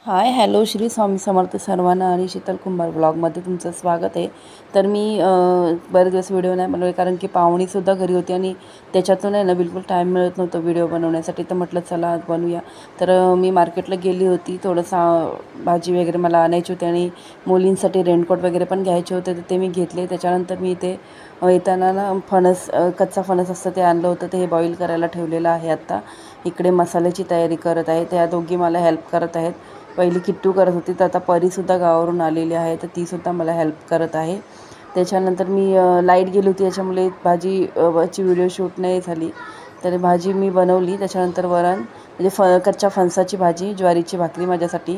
Hi hello Shri Swami Samarth सर्वांना आणि शीतल कुंभार ब्लॉगमध्ये तुमचं स्वागत आहे। तर मी बरेच दिवस व्हिडिओ नाही बनवले कारण की पाहुणीसुद्धा घरी होती आणि त्याच्यातून आहे ना बिलकुल टाईम मिळत नव्हतं व्हिडिओ बनवण्यासाठी। तर म्हटलं चला आज बनवूया। तर मी मार्केटला गेली होती, थोडंसं भाजी वगैरे मला आणायची होती आणि मुलींसाठी रेनकोट वगैरे पण घ्यायचे होते, तर ते मी घेतले। त्याच्यानंतर मी इथे येताना ना फणस, कच्चा फणस असतं ते आणलं होतं, ते हे बॉईल करायला ठेवलेलं आहे। आत्ता इकडे मसाल्याची तयारी करत आहे, त्या दोघी मला हेल्प करत आहेत। पहिली किट्टू करत होती, तर आता परीसुद्धा गावावरून आलेली आहे, तर तीसुद्धा मला हेल्प करत आहे। त्याच्यानंतर मी लाईट गेली होती त्याच्यामुळे भाजीची व्हिडिओ शूट नाही झाली, तर भाजी मी बनवली। त्याच्यानंतर वरण म्हणजे कच्च्या फणसाची भाजी, ज्वारीची भाकरी माझ्यासाठी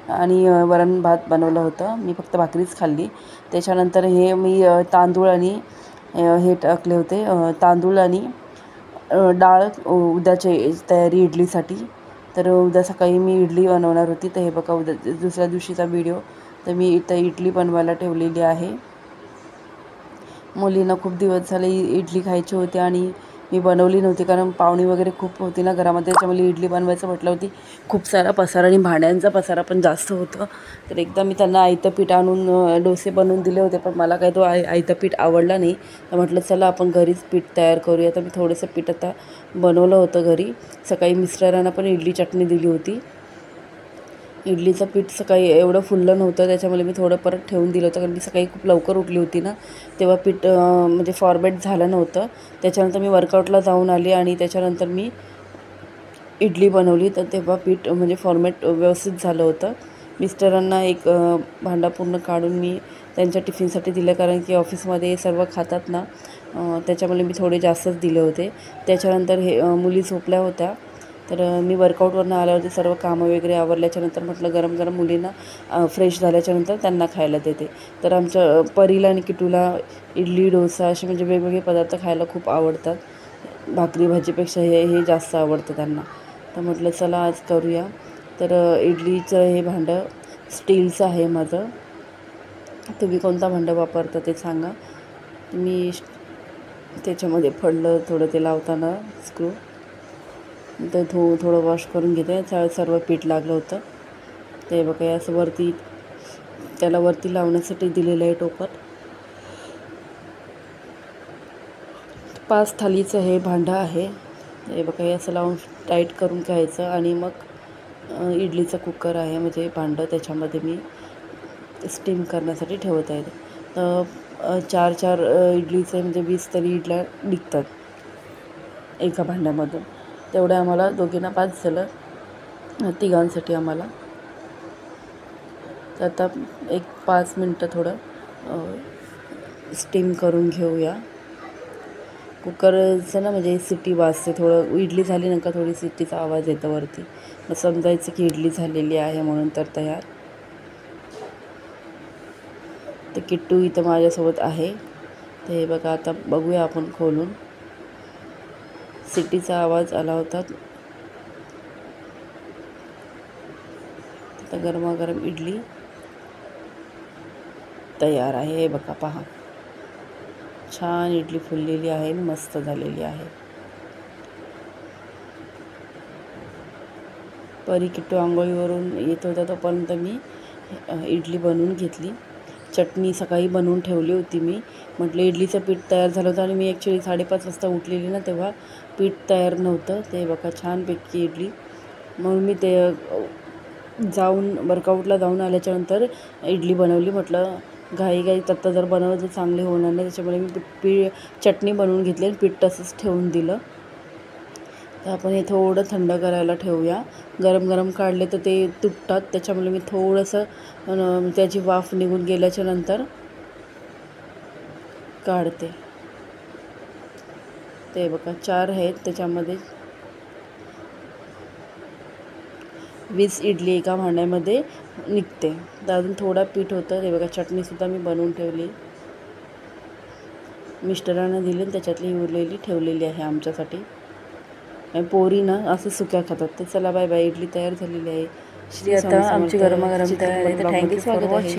आणि वरण भात बनवलं होतं। मी फक्त भाकरीच खाल्ली। त्याच्यानंतर हे मी तांदूळ आणि हे टाकले होते, तांदूळ आणि डाळ उद्याची तयारी इडलीसाठी। तर उद्या सकाळी मी इडली बनवणार होती, तर हे बघा उद्या दुसऱ्या दिवशीचा व्हिडिओ। तर मी इथं इडली बनवायला ठेवलेली आहे। मुलींना खूप दिवस झाले इडली खायची होती आणि मी बनवली नव्हती कारण पाहुणी वगैरे खूप होती ना घरामध्ये, त्याच्यामुळे इडली बनवायचं म्हटलं होती। खूप सारा पसारा आणि भांड्यांचा पसारा पण जास्त होतं। तर एकदा मी त्यांना आयतं पीठ आणून डोसे बनवून दिले होते, पण मला काय तो आयतं पीठ आवडला नाही। तर म्हटलं चला आपण घरीच पीठ तयार करूया। तर मी थोडंसं पीठ आता बनवलं होतं घरी। सकाळी मिस्टरांना पण इडली चटणी दिली होती। इडलीचं पीठ सकाळी एवढं फुललं नव्हतं, त्याच्यामुळे मी थोडं परत ठेवून दिलं होतं कारण मी सकाळी खूप लवकर उठली होती ना, तेव्हा पीठ म्हणजे फॉर्मेट झालं नव्हतं। त्याच्यानंतर मी वर्कआउटला जाऊन आली आणि त्याच्यानंतर मी इडली बनवली, तर तेव्हा पीठ म्हणजे फॉर्मेट व्यवस्थित झालं होतं। मिस्टरांना एक भांडा पूर्ण काढून मी त्यांच्या टिफिनसाठी दिलं कारण की ऑफिसमध्ये सर्व खातात ना, त्याच्यामुळे मी थोडे जास्तच दिले होते। त्याच्यानंतर हे मुली झोपल्या होत्या, तर मी वर्कआउटवरून आल्यावरती सर्व कामं वगैरे आवरल्याच्यानंतर म्हटलं गरम गरम मुलींना फ्रेश झाल्याच्यानंतर त्यांना खायला देते। तर आमच्या परीला आणि किटूला इडली, डोसा असे म्हणजे वेगवेगळे पदार्थ खायला खूप आवडतात। भाकरी भाजीपेक्षा हे जास्त आवडतं त्यांना। तर म्हटलं चला आज करूया। तर इडलीचं हे भांडं स्टीलचं आहे माझं। तुम्ही कोणता भांडं वापरता ते सांगा। मी त्याच्यामध्ये पडलं थोडं ते लावताना स्क्रू, तर थोडं वॉश करून घेते। सर्व पीठ लागलं होतं ते बघा, असं वरती त्याला वरती लावण्यासाठी दिलेलं आहे टोपण। 5 थालीचं हे भांडं आहे, हे बघा हे असं लावून टाईट करून घ्यायचं आणि मग इडलीचा कुकर आहे म्हणजे भांडं, त्याच्यामध्ये मी स्टीम करण्यासाठी ठेवत आहे। तर 4 इडलीचे म्हणजे 20 तरी इडल्या निघतात एका भांड्यामधून। तेवढं आम्हाला दोघींना 5 झालं, तिघांसाठी आम्हाला। तर आता एक 5 मिनटं थोडं स्टीम करून घेऊया। कुकरचं ना म्हणजे सिटी वाजते, थोडं इडली झाली ना का थोडी सिटीचा आवाज येतो वरती, मग समजायचं की इडली झालेली आहे म्हणून। तर तयार। तर किट्टू इथं माझ्यासोबत आहे, तर हे बघा आता बघूया आपण खोलून। सिटीचा आवाज आला होता। आता गरमागरम इडली तयार आहे, हे बघा पहा, छान इडली फुललेली आहे, मस्त झालेली आहे। परी किट्टू आंघोळीवरून येत होता तोपर्यंत मी इडली बनवून घेतली। चटणी सकाळी बनवून ठेवली होती मी, म्हटलं इडलीचं पीठ तयार झालं होतं आणि मी ॲक्च्युली 5:30 वाजता उठलेली ना, तेव्हा पीठ तयार नव्हतं। ते बघा छानपैकी इडली, मग मी ते जाऊन वर्कआउटला जाऊन आल्याच्यानंतर इडली बनवली। म्हटलं घाईघाईत आत्ता जर बनवलं तर चांगले होणार नाही, त्याच्यामुळे मी चटणी बनवून घेतली आणि पीठ तसंच ठेवून दिलं। तर आपण हे थोडं थंड करायला ठेवूया। गरम गरम काढले तर ते तुटतात, त्याच्यामुळे मी थोडंसं त्याची वाफ निघून गेल्याच्या नंतर काढते। ते बघा 4 आहेत, त्याच्यामध्ये 20 इडली एका भांड्यामध्ये निघते। तर अजून थोडा पीठ होतं, ते बघा चटणीसुद्धा मी बनवून ठेवली, मिस्टरांना दिली, त्याच्यातली उरलेली ठेवलेली आहे आमच्यासाठी। पोरी ना असं सुक्या खातात। तर चला बाय बाय, इडली तयार झालेली आहे। श्री आता आमची गरमागरम तयार आहे। तर थँक्यू फॉर वॉचिंग।